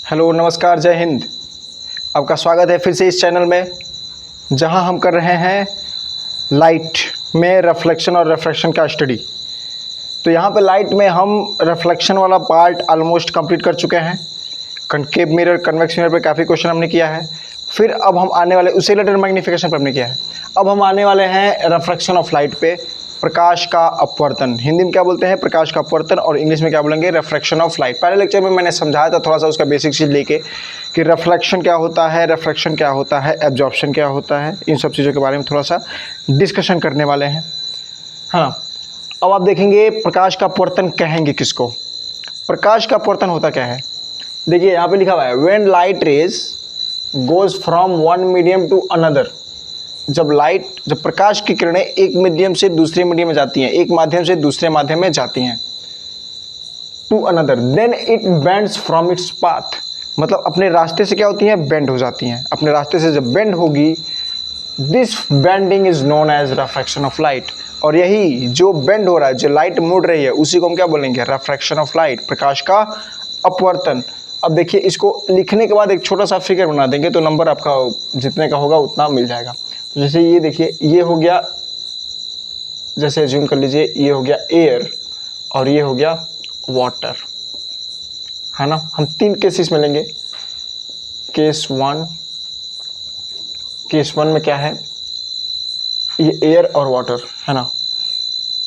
Hello नमस्कार जय हिंद। आपका स्वागत है फिर से इस चैनल में, जहां हम कर रहे हैं लाइट में रिफ्लेक्शन और रिफ्रैक्शन का स्टडी। तो यहां पे लाइट में हम रिफ्लेक्शन वाला पार्ट ऑलमोस्ट कंप्लीट कर चुके हैं। कनकेव मिरर, कन्वेक्स मिरर पे काफ़ी क्वेश्चन हमने किया है। फिर अब हम आने वाले उसी रिलेटेड मैग्नीफिकेशन पर हमने किया है। अब हम आने वाले हैं रिफ्रैक्शन ऑफ लाइट पे, प्रकाश का अपवर्तन। हिंदी में क्या बोलते हैं? प्रकाश का अपवर्तन। और इंग्लिश में क्या बोलेंगे? Refraction of light. पहले लेक्चर में मैंने समझाया था थोड़ा सा उसका बेसिक चीज़ लेके कि रिफ्लेक्शन क्या होता है, रिफ्रैक्शन क्या होता है, एब्जॉर्प्शन क्या होता है, इन सब चीज़ों के बारे में थोड़ा सा डिस्कशन करने वाले हैं, है ना। अब आप देखेंगे प्रकाश का अपवर्तन कहेंगे किसको? प्रकाश का अपवर्तन होता क्या है? देखिए यहाँ पे लिखा हुआ है when light rays goes from one medium to another. जब प्रकाश की किरणें एक मीडियम से दूसरे मीडियम में जाती हैं, एक माध्यम से दूसरे माध्यम में जाती हैं, to another, then it bends from its path. मतलब अपने रास्ते से क्या होती हैं? बेंड हो जाती हैं। अपने रास्ते से जब बेंड होगी, this bending is known as refraction of light. और यही जो बेंड हो रहा है, जो लाइट मुड़ रही है, उसी को हम क्या बोलेंगे? रिफ्रैक्शन ऑफ लाइट, प्रकाश का अपवर्तन। अब देखिए इसको लिखने के बाद एक छोटा सा फिगर बना देंगे तो नंबर आपका जितने का होगा उतना मिल जाएगा। तो जैसे ये देखिए, ये हो गया, जैसे एज्यूम कर लीजिए ये हो गया एयर और ये हो गया वाटर, है ना। हम तीन केसेस में लेंगे। केस वन में क्या है? ये एयर और वाटर, है ना।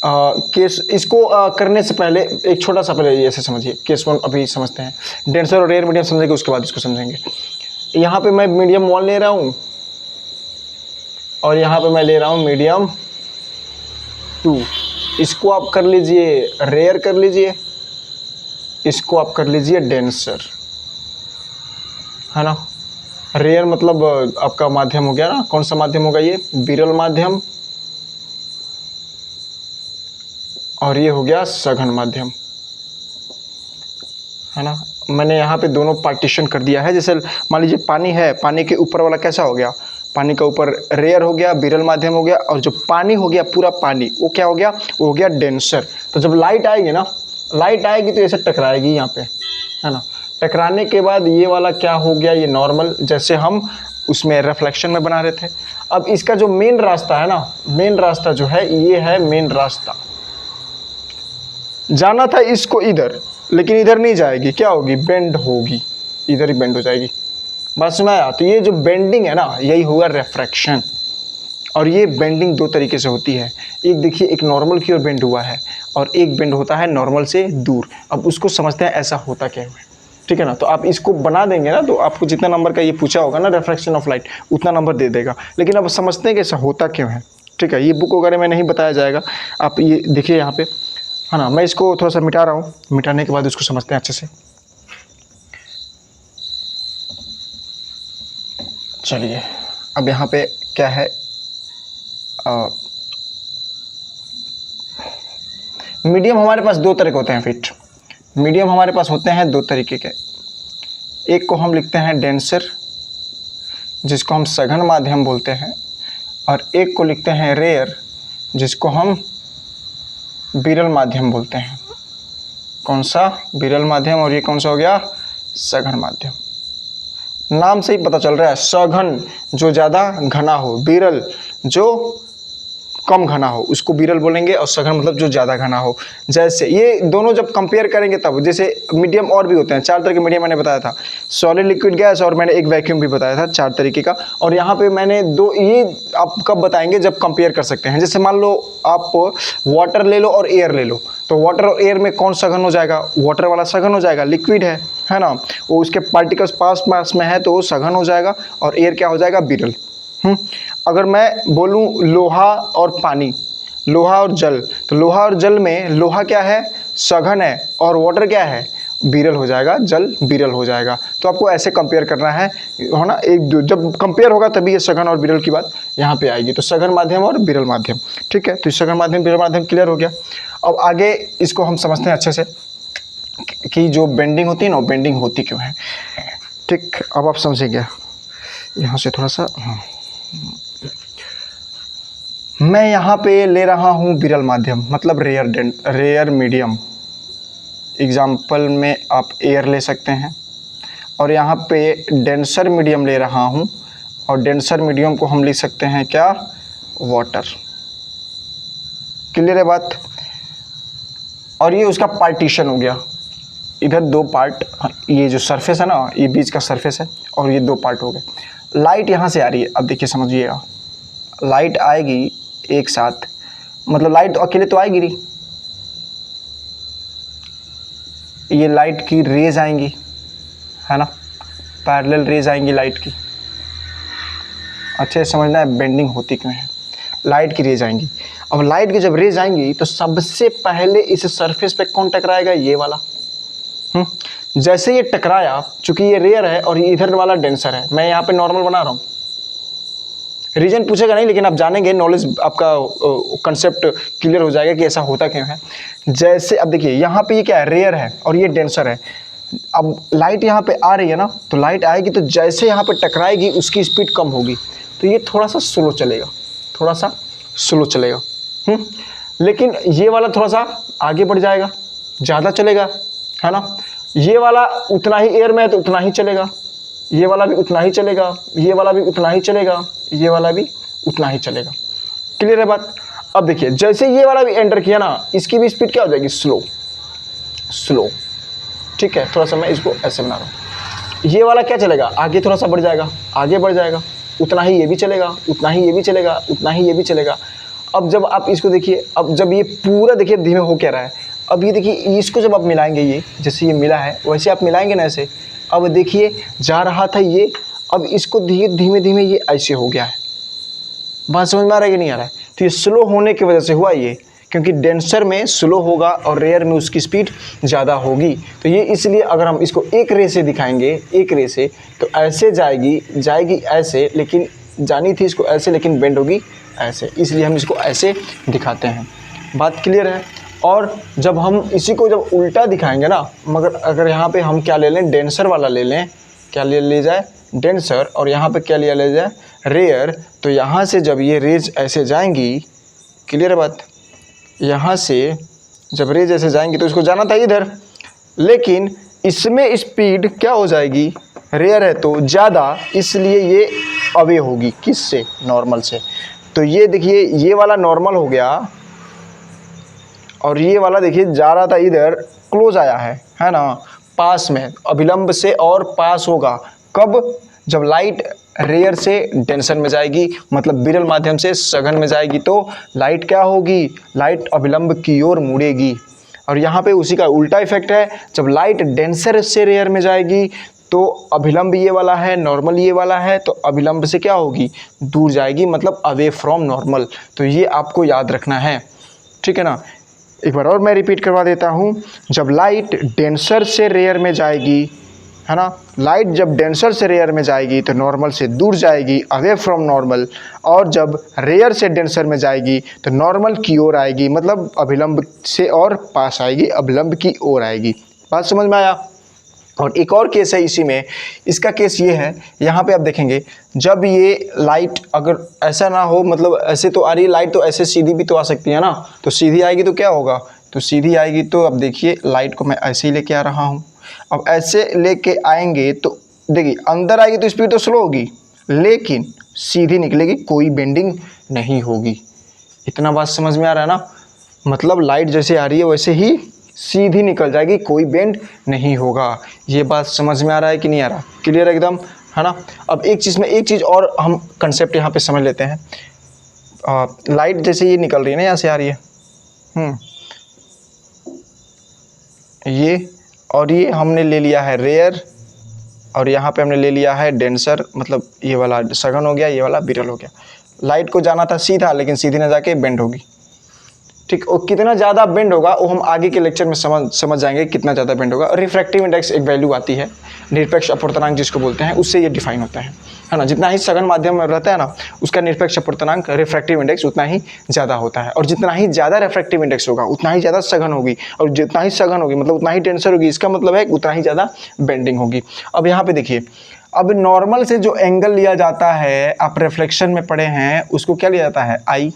केस इसको करने से पहले एक छोटा सा पहले ऐसे समझिए। केस वन अभी समझते हैं, डेंसर और एयर मीडियम समझेंगे, उसके बाद इसको समझेंगे। यहाँ पे मैं मीडियम वन ले रहा हूँ और यहाँ पे मैं ले रहा हूँ मीडियम टू। इसको आप कर लीजिए रेयर कर लीजिए, इसको आप कर लीजिए डेंसर, है ना। रेयर मतलब आपका माध्यम हो गया ना, कौन सा माध्यम होगा? ये विरल माध्यम, और ये हो गया सघन माध्यम, है ना। मैंने यहाँ पे दोनों पार्टीशन कर दिया है। जैसे मान लीजिए पानी है, पानी के ऊपर वाला कैसा हो गया? पानी का ऊपर रेयर हो गया, विरल माध्यम हो गया, और जो पानी हो गया पूरा पानी, वो क्या हो गया? वो हो गया डेंसर। तो जब लाइट आएगी ना, लाइट आएगी तो ऐसे टकराएगी यहाँ पे, है ना। टकराने के बाद ये वाला क्या हो गया? ये नॉर्मल, जैसे हम उसमें रिफ्लेक्शन में बना रहे थे। अब इसका जो मेन रास्ता है ना, मेन रास्ता जो है ये है मेन रास्ता। जाना था इसको इधर, लेकिन इधर नहीं जाएगी, क्या होगी? बेंड होगी, इधर ही बेंड हो जाएगी। बात सुना है? तो ये जो बेंडिंग है ना, यही हुआ रिफ्रैक्शन। और ये बेंडिंग दो तरीके से होती है। एक देखिए, एक नॉर्मल की ओर बेंड हुआ है और एक बेंड होता है नॉर्मल से दूर। अब उसको समझते हैं ऐसा होता क्या है, ठीक है ना। तो आप इसको बना देंगे ना, तो आपको जितना नंबर का ये पूछा होगा ना रिफ्रैक्शन ऑफ लाइट, उतना नंबर दे देगा। लेकिन अब समझते हैं कि ऐसा होता क्यों है, ठीक है। ये बुक वगैरह में नहीं बताया जाएगा, आप ये देखिए यहाँ पे, है ना। मैं इसको थोड़ा सा मिटा रहा हूँ, मिटाने के बाद उसको समझते हैं अच्छे से। चलिए, अब यहाँ पे क्या है? मीडियम हमारे पास दो तरह के होते हैं फिट। मीडियम हमारे पास होते हैं दो तरीके के। एक को हम लिखते हैं डेंसर, जिसको हम सघन माध्यम बोलते हैं, और एक को लिखते हैं रेयर, जिसको हम विरल माध्यम बोलते हैं। कौन सा? विरल माध्यम। और ये कौन सा हो गया? सघन माध्यम। नाम से ही पता चल रहा है, सघन जो ज़्यादा घना हो, विरल जो कम घना हो, उसको विरल बोलेंगे, और सघन मतलब जो ज़्यादा घना हो। जैसे ये दोनों जब कंपेयर करेंगे तब, जैसे मीडियम और भी होते हैं, चार तरह के मीडियम मैंने बताया था, सॉलिड, लिक्विड, गैस, और मैंने एक वैक्यूम भी बताया था, चार तरीके का। और यहाँ पे मैंने दो, ये आप कब बताएंगे? जब कंपेयर कर सकते हैं। जैसे मान लो आप वाटर ले लो और एयर ले लो, तो वाटर और एयर में कौन सघन हो जाएगा? वाटर वाला सघन हो जाएगा, लिक्विड है ना, वो उसके पार्टिकल्स पास में है तो वो सघन हो जाएगा, और एयर क्या हो जाएगा? विरल। अगर मैं बोलूं लोहा और पानी, लोहा और जल, तो लोहा और जल में लोहा क्या है? सघन है, और वाटर क्या है? विरल हो जाएगा, जल विरल हो जाएगा। तो आपको ऐसे कंपेयर करना है ना, एक दो जब कंपेयर होगा तभी ये सघन और विरल की बात यहाँ पे आएगी। तो सघन माध्यम और विरल माध्यम, ठीक है। तो सघन माध्यम विरल माध्यम क्लियर हो गया। अब आगे इसको हम समझते हैं अच्छे से कि जो बेंडिंग होती है ना, बेंडिंग होती क्यों है, ठीक। अब आप समझेंगे यहाँ से थोड़ा सा। मैं यहाँ पे ले रहा हूँ विरल माध्यम, मतलब रेयर मीडियम। एग्जाम्पल में आप एयर ले सकते हैं, और यहाँ पे डेंसर मीडियम ले रहा हूँ, और डेंसर मीडियम को हम लिख सकते हैं क्या, वाटर। क्लियर है बात। और ये उसका पार्टीशन हो गया, इधर दो पार्ट, ये जो सरफेस है ना, ये बीच का सरफेस है और ये दो पार्ट हो गए। लाइट यहाँ से आ रही है, अब देखिए समझिएगा, लाइट आएगी एक साथ, मतलब लाइट तो अकेले तो आएगी नहीं, ये लाइट की रेज आएंगी, है ना, पैरेलल रेज आएंगी लाइट की। अच्छे से समझना है बेंडिंग होती क्यों है। लाइट की रेज आएंगी, अब लाइट की जब रेज आएंगी तो सबसे पहले इस सरफेस पे कौन टकराएगा, ये वाला। जैसे ये टकराया, चूंकि ये रेयर है और ये इधर वाला डेंसर है, मैं यहाँ पे नॉर्मल बना रहा हूँ, रीजन पूछेगा नहीं, लेकिन आप जानेंगे, नॉलेज आपका कंसेप्ट क्लियर हो जाएगा कि ऐसा होता क्यों है। जैसे अब देखिए यहाँ पे ये क्या है, रेयर है और ये डेंसर है। अब लाइट यहाँ पे आ रही है ना, तो लाइट आएगी तो जैसे यहाँ पे टकराएगी उसकी स्पीड कम होगी, तो ये थोड़ा सा स्लो चलेगा, थोड़ा सा स्लो चलेगा। लेकिन ये वाला थोड़ा सा आगे बढ़ जाएगा, ज़्यादा चलेगा, है ना। ये वाला उतना ही एयर में है तो उतना ही चलेगा, ये वाला भी उतना ही चलेगा, ये वाला भी उतना ही चलेगा, ये वाला भी उतना ही चलेगा। क्लियर है बात। अब देखिए जैसे ये वाला भी एंटर किया ना, इसकी भी स्पीड क्या हो जाएगी, स्लो स्लो। ठीक है, थोड़ा सा मैं इसको ऐसे बना रहा हूँ। ये वाला क्या चलेगा, आगे थोड़ा सा बढ़ जाएगा, आगे बढ़ जाएगा, उतना ही ये भी चलेगा, उतना ही ये भी चलेगा, उतना ही ये भी चलेगा। अब जब आप इसको देखिए, अब जब ये पूरा देखिए धीमे हो क्या रहा है, अब ये देखिए इसको जब आप मिलाएंगे, ये जैसे ये मिला है वैसे आप मिलाएंगे ना ऐसे। अब देखिए जा रहा था ये, अब इसको धीमे धीमे ये ऐसे हो गया है। बात समझ में आ रहा है कि नहीं आ रहा है। तो ये स्लो होने की वजह से हुआ ये, क्योंकि डेंसर में स्लो होगा और रेयर में उसकी स्पीड ज़्यादा होगी। तो ये इसलिए अगर हम इसको एक रे से दिखाएंगे, एक रे से, तो ऐसे जाएगी ऐसे, लेकिन जानी थी इसको ऐसे, लेकिन बेंड होगी ऐसे, इसलिए हम इसको ऐसे दिखाते हैं। बात क्लियर है। और जब हम इसी को जब उल्टा दिखाएंगे ना, मगर अगर यहाँ पे हम क्या ले लें, डेंसर वाला ले लें, क्या ले जाए, डेंसर, और यहाँ पे क्या लिया ले जाए, रेयर, तो यहाँ से जब ये रेज ऐसे जाएंगी, क्लियर है बात, यहाँ से जब रेज ऐसे जाएंगी तो इसको जाना था इधर, लेकिन इसमें स्पीड क्या हो जाएगी, रेयर है तो ज़्यादा, इसलिए ये अवे होगी किससे, नॉर्मल से। तो ये देखिए ये वाला नॉर्मल हो गया और ये वाला देखिए जा रहा था इधर, क्लोज आया है ना, पास में, अभिलंब से और पास होगा कब, जब लाइट रेयर से डेंसर में जाएगी, मतलब विरल माध्यम से सघन में जाएगी, तो लाइट क्या होगी, लाइट अभिलंब की ओर मुड़ेगी। और यहाँ पे उसी का उल्टा इफेक्ट है, जब लाइट डेंसर से रेयर में जाएगी तो अभिलंब ये वाला है, नॉर्मल ये वाला है, तो अभिलंब से क्या होगी, दूर जाएगी, मतलब अवे फ्रॉम नॉर्मल। तो ये आपको याद रखना है, ठीक है ना। एक बार और मैं रिपीट करवा देता हूँ, जब लाइट डेंसर से रेयर में जाएगी, है ना, लाइट जब डेंसर से रेयर में जाएगी तो नॉर्मल से दूर जाएगी, अवे फ्रॉम नॉर्मल, और जब रेयर से डेंसर में जाएगी तो नॉर्मल की ओर आएगी, मतलब अभिलंब से और पास आएगी, अभिलंब की ओर आएगी। बात समझ में आया। और एक और केस है इसी में, इसका केस ये है, यहाँ पे आप देखेंगे जब ये लाइट अगर ऐसा ना हो, मतलब ऐसे तो आ रही है लाइट, तो ऐसे सीधी भी तो आ सकती है ना, तो सीधी आएगी तो क्या होगा, तो सीधी आएगी तो अब देखिए लाइट को मैं ऐसे ही लेके आ रहा हूँ। अब ऐसे लेके आएंगे तो देखिए अंदर आएगी तो स्पीड तो स्लो होगी, लेकिन सीधी निकलेगी, कोई बेंडिंग नहीं होगी। इतना बात समझ में आ रहा है ना, मतलब लाइट जैसे आ रही है वैसे ही सीधी निकल जाएगी, कोई बेंड नहीं होगा। ये बात समझ में आ रहा है कि नहीं आ रहा, क्लियर एकदम, है ना। अब एक चीज़ और हम कंसेप्ट यहाँ पे समझ लेते हैं। लाइट जैसे ये निकल रही है ना, यहाँ से आ रही है, ये, और ये हमने ले लिया है रेयर, और यहाँ पे हमने ले लिया है डेंसर, मतलब ये वाला सघन हो गया, ये वाला विरल हो गया। लाइट को जाना था सीधा, लेकिन सीधी ना जाके बेंड होगी, ठीक। और कितना ज़्यादा बेंड होगा वो हम आगे के लेक्चर में समझ जाएंगे, कितना ज़्यादा बेंड होगा। और रिफ्रैक्टिव इंडेक्स एक वैल्यू आती है, निरपेक्ष अपवर्तनांक जिसको बोलते हैं, उससे ये डिफाइन होता है ना। जितना ही सघन माध्यम में रहता है ना, उसका निरपेक्ष अपवर्तनांक रिफ्रैक्टिव इंडेक्स उतना ही ज़्यादा होता है, और जितना ही ज़्यादा रिफ्रैक्टिव इंडेक्स होगा उतना ही ज़्यादा सघन होगी, और जितना ही सघन होगी मतलब उतना ही डेंसर होगी, इसका मतलब है उतना ही ज़्यादा बेंडिंग होगी। अब यहाँ पे देखिए, अब नॉर्मल से जो एंगल लिया जाता है, आप रिफ्लेक्शन में पढ़े हैं, उसको क्या लिया जाता है, आई।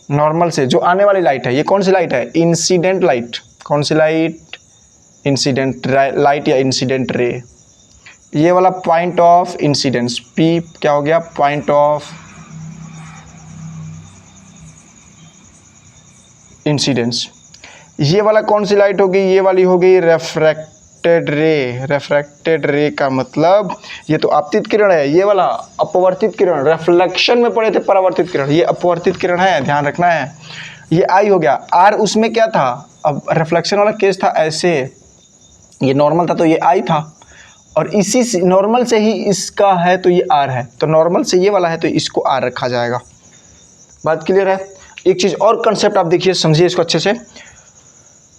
नॉर्मल से जो आने वाली लाइट है, ये कौन सी लाइट है, इंसिडेंट लाइट। कौन सी लाइट, इंसिडेंट लाइट या इंसिडेंट रे। ये वाला पॉइंट ऑफ इंसिडेंस, पी क्या हो गया, पॉइंट ऑफ इंसिडेंस। ये वाला कौन सी लाइट होगी, ये वाली होगी रेफ्रैक्टेड रे। रेफ्रैक्टेड रे का मतलब ये तो आपतित किरण है, ये वाला अपवर्तित किरण। रिफ्लेक्शन में पढ़े थे परावर्तित किरण, ये अपवर्तित किरण है, ध्यान रखना है। ये आई हो गया। आर उसमें क्या था, अब रिफ्लेक्शन वाला केस था ऐसे, ये नॉर्मल था तो ये आई था, और इसी नॉर्मल से ही इसका है तो ये आर है, तो नॉर्मल से ये वाला है तो इसको आर रखा जाएगा। बात क्लियर है। एक चीज़ और कंसेप्ट आप देखिए, समझिए इसको अच्छे से।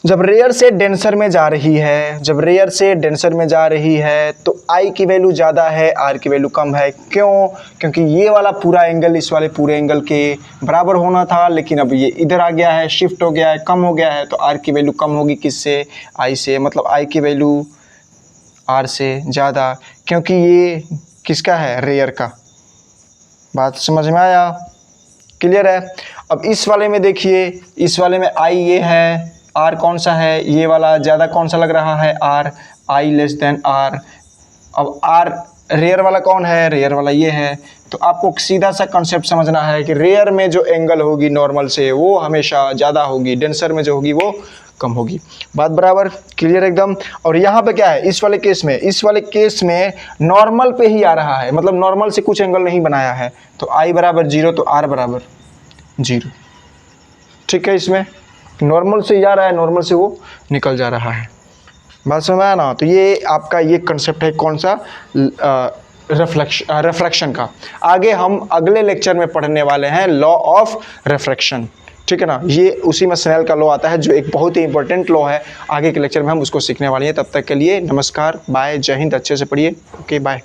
जब रेयर से डेंसर में जा रही है, जब रेयर से डेंसर में जा रही है तो आई की वैल्यू ज़्यादा है, आर की वैल्यू कम है। क्यों? क्योंकि ये वाला पूरा एंगल इस वाले पूरे एंगल के बराबर होना था, लेकिन अब ये इधर आ गया है, शिफ्ट हो गया है, कम हो गया है, तो आर की वैल्यू कम होगी किससे, आई से। मतलब आई की वैल्यू आर से ज़्यादा, क्योंकि ये किसका है, रेयर का। बात समझ में आया, क्लियर है। अब इस वाले में देखिए, इस वाले में आई ये है, आर कौन सा है, ये वाला ज़्यादा कौन सा लग रहा है, R, I less than R. अब आर रेयर वाला कौन है, रेयर वाला ये है। तो आपको सीधा सा कॉन्सेप्ट समझना है कि रेयर में जो एंगल होगी नॉर्मल से वो हमेशा ज़्यादा होगी, डेंसर में जो होगी वो कम होगी। बात बराबर, क्लियर एकदम। और यहाँ पे क्या है, इस वाले केस में, इस वाले केस में नॉर्मल पे ही आ रहा है, मतलब नॉर्मल से कुछ एंगल नहीं बनाया है, तो आई बराबर 0 तो आर बराबर 0। ठीक है, इसमें नॉर्मल से जा रहा है, नॉर्मल से वो निकल जा रहा है। बात समझ में आया ना। तो ये आपका ये कंसेप्ट है कौन सा, रिफ्रैक्शन का। आगे हम अगले लेक्चर में पढ़ने वाले हैं लॉ ऑफ रिफ्रैक्शन, ठीक है ना। ये उसी में स्नेल का लॉ आता है जो एक बहुत ही इंपॉर्टेंट लॉ है। आगे के लेक्चर में हम उसको सीखने वाले हैं। तब तक के लिए नमस्कार, बाय, जय हिंद। अच्छे से पढ़िए, ओके बाय।